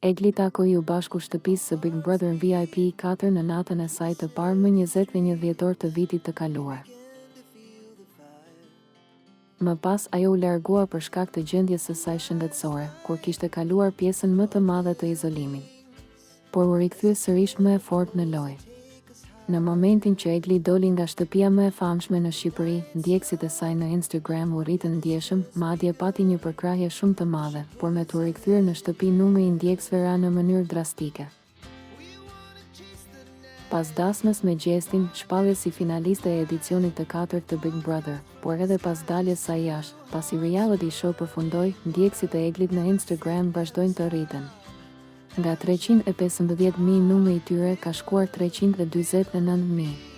Egli takoi u bashku shtëpisë së Big Brother VIP 4 në natën e saj të parë më 21 dhjetor të vitit të kaluar. Më pas ajo u largua për shkak të gjendjes së saj shëndetësore, kur kishte kaluar pjesën më të madhe të izolimit. Por u rikthye sërish më e fortë në lojë. Në momentin që Egli doli nga shtëpia më e famshme në Shqipëri, ndjekësit e saj në Instagram u rritën ndjeshëm, madje pati një përkrahje shumë të madhe, por me të rikthyer në shtëpi numri i ndjekësve ra në mënyrë drastike. Pas dasmës me Gjestin, shpalljes si finaliste e edicionit të 4 të Big Brother, por edhe pas daljes saj jashtë, pasi reality show përfundoi, ndjekësit e Eglit në Instagram vazhdojnë të rriten. Nga 315.000 numri i tyre ka shkuar 349.000.